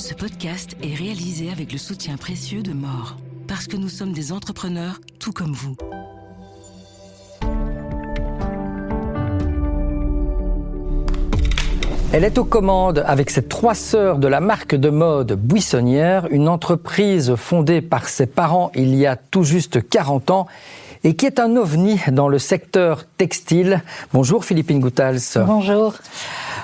Ce podcast est réalisé avec le soutien précieux de More. Parce que nous sommes des entrepreneurs tout comme vous. Elle est aux commandes avec ses 3 sœurs de la marque de mode Buissonnière, une entreprise fondée par ses parents il y a tout juste 40 ans et qui est un ovni dans le secteur textile. Bonjour Philippine Goethals. Bonjour.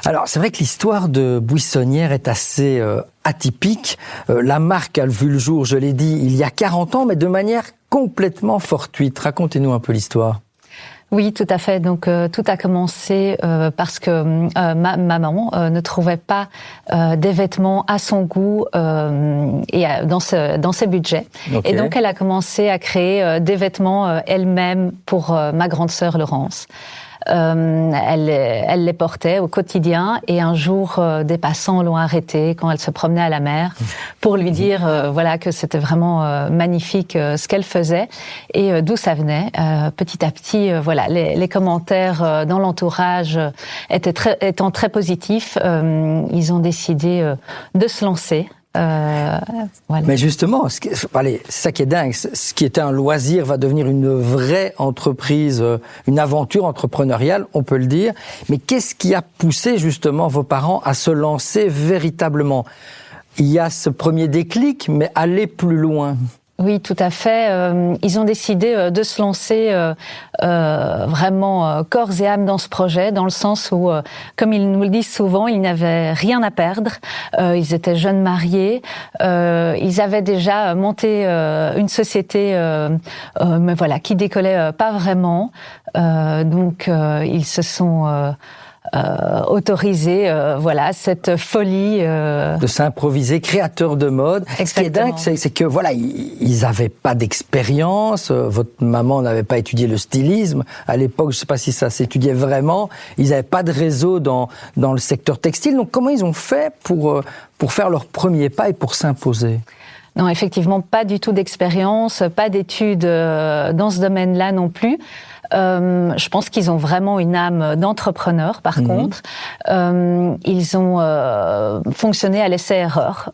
Alors c'est vrai que l'histoire de Buissonnière est assez atypique. La marque a vu le jour, je l'ai dit, il y a 40 ans, mais de manière complètement fortuite. Racontez-nous un peu l'histoire. Oui, tout à fait. Donc tout a commencé parce que ma maman ne trouvait pas des vêtements à son goût et dans ses budgets. Okay. Et donc elle a commencé à créer des vêtements elle-même pour ma grande sœur Laurence. Elle les portait au quotidien et un jour des passants l'ont arrêtée quand elle se promenait à la mer pour lui dire voilà que c'était vraiment magnifique ce qu'elle faisait et d'où ça venait. Petit à petit voilà les commentaires dans l'entourage étant très positifs, ils ont décidé de se lancer. Voilà. Mais justement, c'est ça qui est dingue. Ce qui était un loisir va devenir une vraie entreprise, une aventure entrepreneuriale, on peut le dire. Mais qu'est-ce qui a poussé justement vos parents à se lancer véritablement ? Il y a ce premier déclic, mais aller plus loin. Oui, tout à fait. Ils ont décidé de se lancer vraiment corps et âme dans ce projet, dans le sens où, comme ils nous le disent souvent, ils n'avaient rien à perdre. Ils étaient jeunes mariés. Ils avaient déjà monté une société, mais voilà, qui décollait pas vraiment. Donc, ils se sont autoriser voilà cette folie de s'improviser créateur de mode. Exactement. Ce qui est dingue, c'est que voilà, ils avaient pas d'expérience. Votre maman n'avait pas étudié le stylisme à l'époque. Je sais pas si ça s'étudiait vraiment. Ils n'avaient pas de réseau dans le secteur textile. Donc comment ils ont fait pour faire leur premier pas et pour s'imposer? Non, effectivement, pas du tout d'expérience, pas d'études dans ce domaine-là non plus. Je pense qu'ils ont vraiment une âme d'entrepreneur, par contre. Ils ont fonctionné à l'essai-erreur,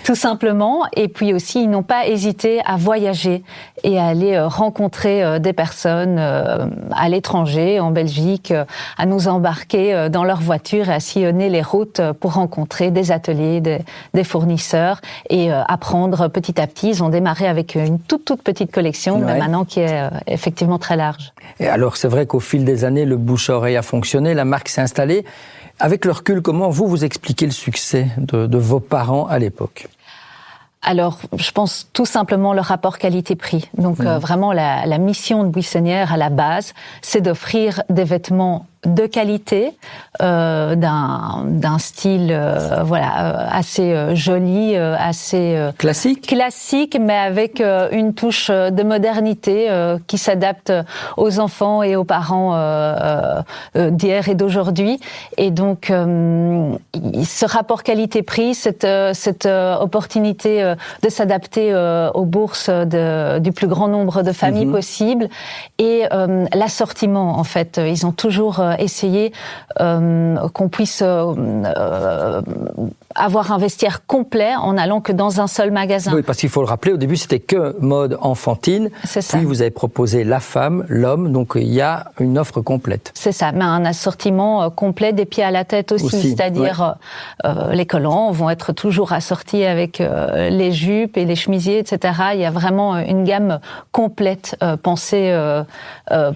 tout simplement. Et puis aussi, ils n'ont pas hésité à voyager et à aller rencontrer des personnes à l'étranger, en Belgique, à nous embarquer dans leur voiture et à sillonner les routes pour rencontrer des ateliers, des fournisseurs et apprendre petit à petit. Ils ont démarré avec une toute petite collection, mais maintenant qui est effectivement très large. Et alors, c'est vrai qu'au fil des années, le bouche-à-oreille a fonctionné, la marque s'est installée. Avec le recul, comment vous expliquez le succès de vos parents à l'époque ? Alors, je pense tout simplement le rapport qualité-prix. Donc, vraiment, la mission de Buissonnière, à la base, c'est d'offrir des vêtements de qualité, d'un style voilà assez joli, assez classique, mais avec une touche de modernité qui s'adapte aux enfants et aux parents d'hier et d'aujourd'hui. Et donc ce rapport qualité-prix, cette opportunité de s'adapter aux bourses du plus grand nombre de familles possible, et l'assortiment, en fait, ils ont toujours essayer qu'on puisse avoir un vestiaire complet en allant que dans un seul magasin. Oui, parce qu'il faut le rappeler, au début c'était que mode enfantine, c'est ça. Puis vous avez proposé la femme, l'homme, donc il y a une offre complète. C'est ça, mais un assortiment complet des pieds à la tête aussi. C'est-à-dire les collants vont être toujours assortis avec les jupes et les chemisiers, etc. Il y a vraiment une gamme complète pensée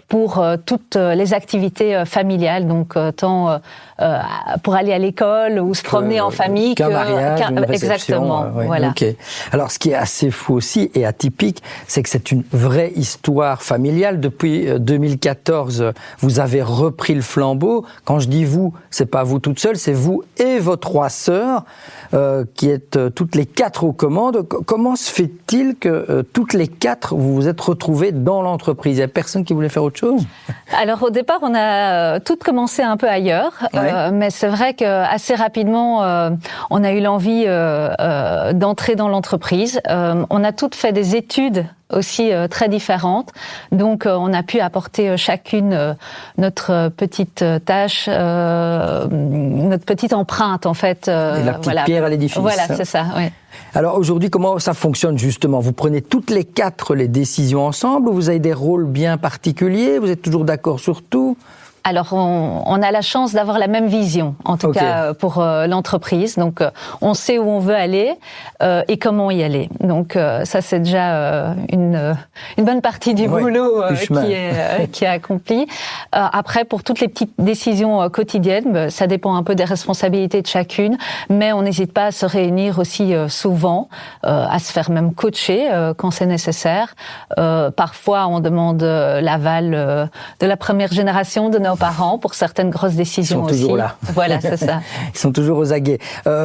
pour toutes les activités familiales, donc tant pour aller à l'école ou se promener en famille qu'un mariage, une réception. Exactement. Voilà. Okay. Alors, ce qui est assez fou aussi et atypique, c'est que c'est une vraie histoire familiale. Depuis 2014, vous avez repris le flambeau. Quand je dis vous, c'est pas vous toute seule, c'est vous et vos 3 sœurs qui êtes toutes les 4 aux commandes. Comment se fait-il que toutes les 4 vous vous êtes retrouvées dans l'entreprise? Il n'y a personne qui voulait faire autre chose? Alors au départ, on a toutes commencé un peu ailleurs, mais c'est vrai que assez rapidement, on a eu l'envie d'entrer dans l'entreprise. On a toutes fait des études aussi très différentes. Donc, on a pu apporter chacune notre petite tâche, notre petite empreinte, en fait. Et la petite pierre à l'édifice. Voilà, c'est ça, oui. Alors aujourd'hui, comment ça fonctionne justement? Vous prenez toutes les 4 les décisions ensemble ou vous avez des rôles bien particuliers? Vous êtes toujours d'accord sur tout? Alors, on a la chance d'avoir la même vision, en tout cas pour l'entreprise. Donc, on sait où on veut aller et comment y aller. Donc, ça, c'est déjà une bonne partie du boulot qui est accompli. Après, pour toutes les petites décisions quotidiennes, ça dépend un peu des responsabilités de chacune, mais on n'hésite pas à se réunir aussi souvent, à se faire même coacher quand c'est nécessaire. Parfois, on demande l'aval de la première génération de nos parents pour certaines grosses décisions aussi. Ils sont toujours là. Voilà, c'est ça. Ils sont toujours aux aguets.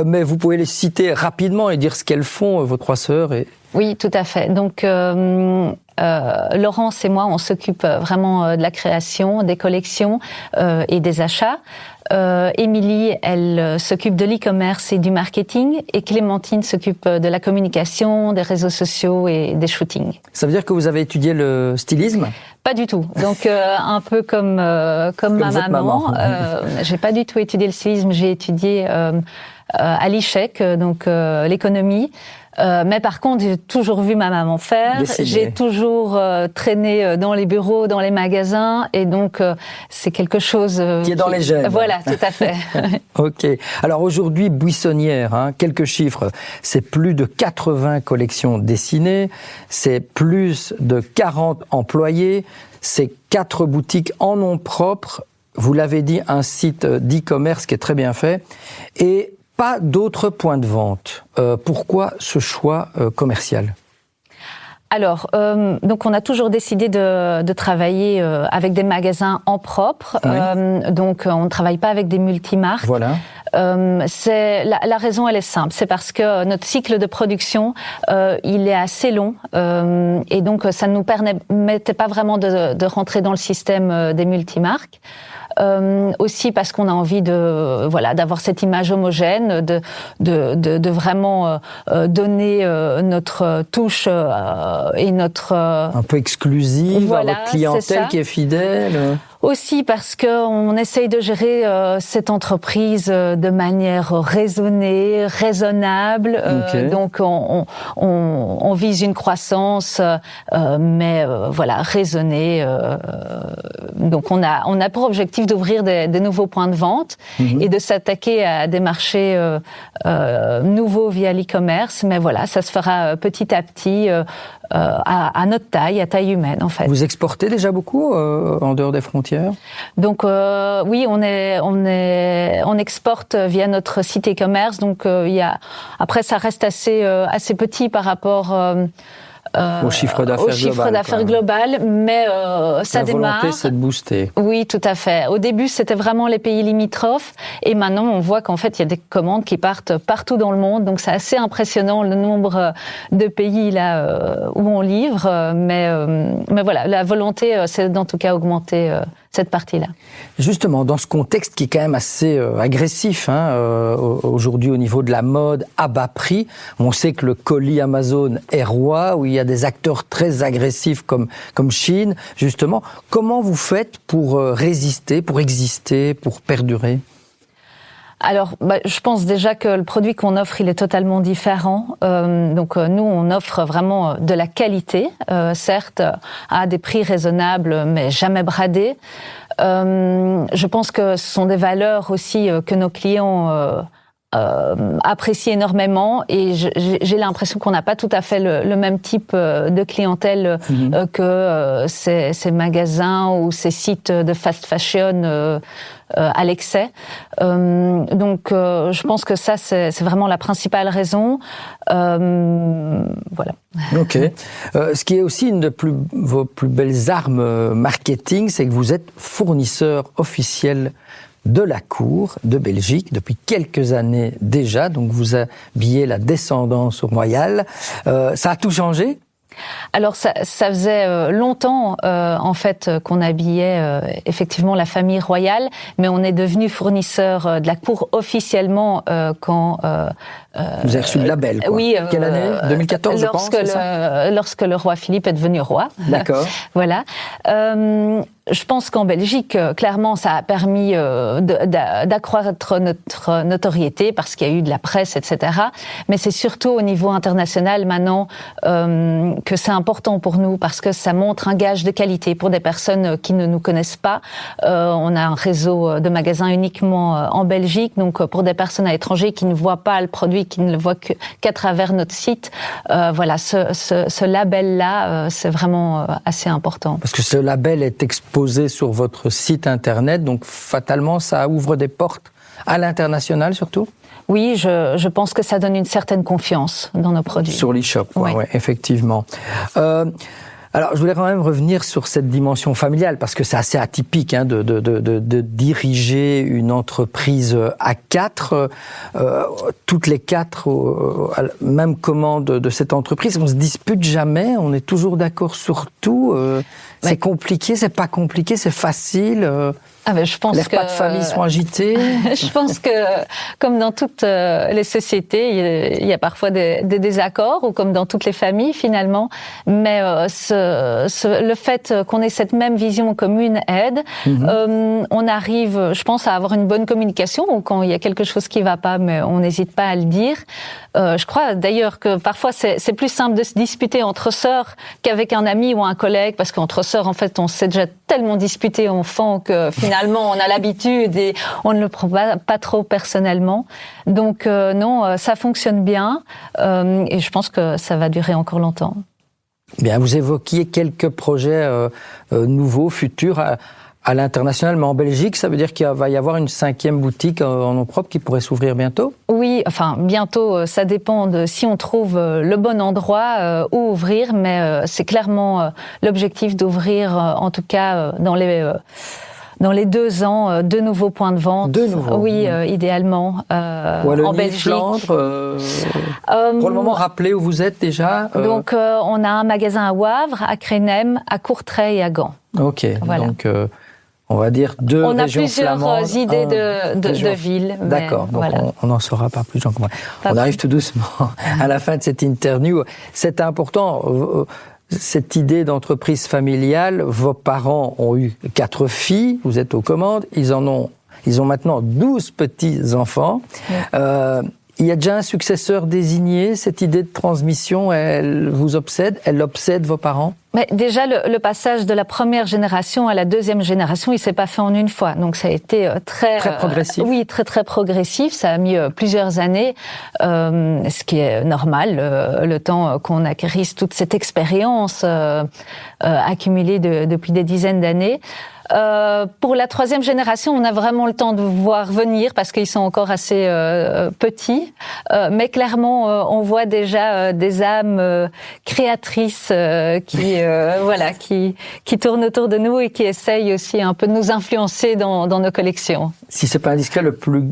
Mais vous pouvez les citer rapidement et dire ce qu'elles font, vos 3 sœurs. Oui, tout à fait. Donc, Laurence et moi, on s'occupe vraiment de la création, des collections et des achats. Émilie, elle s'occupe de l'e-commerce et du marketing, et Clémentine s'occupe de la communication, des réseaux sociaux et des shootings. Ça veut dire que vous avez étudié le stylisme? Pas du tout. Donc un peu comme ma maman. J'ai pas du tout étudié le stylisme. J'ai étudié à l'ICHEC, donc l'économie. Mais par contre, j'ai toujours vu ma maman faire. Dessiner. J'ai toujours traîné dans les bureaux, dans les magasins, et donc c'est quelque chose qui est dans les gènes. Voilà, tout à fait. Ok. Alors aujourd'hui, Buissonnière, quelques chiffres. C'est plus de 80 collections dessinées, c'est plus de 40 employés, c'est 4 boutiques en nom propre. Vous l'avez dit, un site d'e-commerce qui est très bien fait et pas d'autres points de vente. Pourquoi ce choix commercial? Alors, donc on a toujours décidé de travailler avec des magasins en propre. Oui. Donc on ne travaille pas avec des multimarques. Voilà. C'est la raison, elle est simple. C'est parce que notre cycle de production, il est assez long, et donc ça ne nous permettait pas vraiment de rentrer dans le système des multimarques. Aussi parce qu'on a envie d'avoir cette image homogène, de vraiment donner notre touche et notre un peu exclusive à votre clientèle qui est fidèle. Aussi parce que on essaye de gérer cette entreprise de manière raisonnée, raisonnable. Okay. Donc on vise une croissance, mais raisonnée. Donc on a pour objectif d'ouvrir des nouveaux points de vente et de s'attaquer à des marchés nouveaux via l'e-commerce. Mais voilà, ça se fera petit à petit. À notre taille, à taille humaine en fait. Vous exportez déjà beaucoup en dehors des frontières? Donc oui, on exporte via notre site e-commerce. Donc après ça reste assez petit par rapport au chiffre d'affaires global, mais ça démarre. La volonté, c'est de booster. Oui, tout à fait. Au début, c'était vraiment les pays limitrophes, et maintenant, on voit qu'en fait, il y a des commandes qui partent partout dans le monde, donc c'est assez impressionnant le nombre de pays là où on livre, mais voilà, la volonté, c'est d'en tout cas augmenter cette partie-là. Justement, dans ce contexte qui est quand même assez agressif aujourd'hui au niveau de la mode à bas prix, on sait que le colis Amazon est roi, où il y a des acteurs très agressifs comme Shein. Justement, comment vous faites pour résister, pour exister, pour perdurer ? Alors, je pense déjà que le produit qu'on offre, il est totalement différent. Donc, nous, on offre vraiment de la qualité, certes, à des prix raisonnables, mais jamais bradés. Je pense que ce sont des valeurs aussi que nos clients apprécient énormément, et j'ai l'impression qu'on n'a pas tout à fait le même type de clientèle que ces magasins ou ces sites de fast fashion à l'excès. Donc je pense que ça c'est vraiment la principale raison. Voilà. Ok. Ce qui est aussi une de vos plus belles armes marketing, c'est que vous êtes fournisseur officiel de la cour de Belgique depuis quelques années déjà, donc vous habillez la descendance royale. Ça a tout changé ? Alors ça faisait longtemps en fait qu'on habillait effectivement la famille royale, mais on est devenu fournisseur de la cour officiellement quand vous avez reçu le label, quoi. Oui. Quelle année? 2014, je pense, c'est ça? Lorsque le roi Philippe est devenu roi. D'accord. Voilà. Je pense qu'en Belgique, clairement, ça a permis d'accroître notre notoriété parce qu'il y a eu de la presse, etc. Mais c'est surtout au niveau international maintenant que c'est important pour nous parce que ça montre un gage de qualité pour des personnes qui ne nous connaissent pas. On a un réseau de magasins uniquement en Belgique, donc pour des personnes à l'étranger qui ne voient pas le produit, qui ne le voient qu'à travers notre site, voilà, ce label-là, c'est vraiment assez important. Parce que ce label est exposé sur votre site internet, donc fatalement, ça ouvre des portes à l'international surtout? Oui, je pense que ça donne une certaine confiance dans nos produits. Sur l'e-shop, oui. Ouais, effectivement. Alors, je voulais quand même revenir sur cette dimension familiale, parce que c'est assez atypique hein, de diriger une entreprise à quatre, toutes les quatre, même commande de cette entreprise. On se dispute jamais, on est toujours d'accord sur tout. C'est compliqué, c'est pas compliqué, c'est facile. Je pense les repas de famille sont agités. Je pense que, comme dans toutes les sociétés, il y a parfois des désaccords, ou comme dans toutes les familles finalement. Mais le fait qu'on ait cette même vision commune aide. On arrive, je pense, à avoir une bonne communication, ou quand il y a quelque chose qui va pas, mais on n'hésite pas à le dire. Je crois d'ailleurs que parfois c'est plus simple de se disputer entre sœurs qu'avec un ami ou un collègue, parce qu'entre sœurs, en fait, on s'est déjà tellement disputé enfant que finalement on a l'habitude et on ne le prend pas trop personnellement. Donc non, ça fonctionne bien et je pense que ça va durer encore longtemps. Bien, vous évoquiez quelques projets nouveaux, futurs à l'international, mais en Belgique, ça veut dire qu'il va y avoir une 5e boutique en nom propre qui pourrait s'ouvrir bientôt? Oui, enfin bientôt, ça dépend de si on trouve le bon endroit où ouvrir, mais c'est clairement l'objectif d'ouvrir, en tout cas dans les 2 ans, 2 nouveaux points de vente. 2 nouveaux? Oui, idéalement. Wallonie, en Belgique. Flandre. Pour le moment, rappelez où vous êtes déjà. Donc, on a un magasin à Wavre, à Crénem, à Courtrai et à Gand. Ok, voilà. Donc on va dire 2 régions flamandes. On a plusieurs idées de villes. D'accord, donc voilà. On n'en saura pas plus. On arrive tout doucement à la fin de cette interview. C'est important. Cette idée d'entreprise familiale, vos parents ont eu 4 filles, vous êtes aux commandes, ils ont maintenant 12 petits-enfants. Il y a déjà un successeur désigné, cette idée de transmission, elle vous obsède, elle obsède vos parents? Mais déjà, le passage de la première génération à la 2e génération, il s'est pas fait en une fois. Donc, ça a été très progressif. Oui, très progressif. Ça a mis plusieurs années, ce qui est normal, le temps qu'on acquérisse toute cette expérience accumulée depuis des dizaines d'années. Pour la 3e génération, on a vraiment le temps de voir venir parce qu'ils sont encore assez petits. Mais clairement, on voit déjà des âmes créatrices qui tournent autour de nous et qui essayent aussi un peu de nous influencer dans nos collections. Si c'est pas indiscret, le plus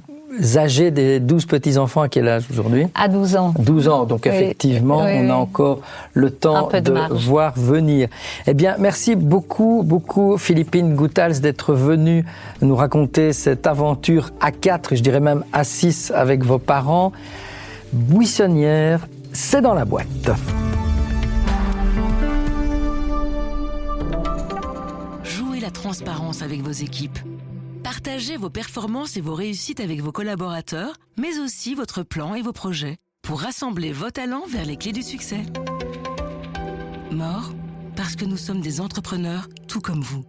âgé des 12 petits-enfants, à quel âge aujourd'hui? À 12 ans. 12 ans, donc effectivement, on a encore le temps de voir venir. Eh bien, merci beaucoup Philippine Goethals d'être venue nous raconter cette aventure à 4, je dirais même à 6 avec vos parents. Buissonnière, c'est dans la boîte. Jouez la transparence avec vos équipes. Partagez vos performances et vos réussites avec vos collaborateurs, mais aussi votre plan et vos projets, pour rassembler vos talents vers les clés du succès. More, parce que nous sommes des entrepreneurs tout comme vous.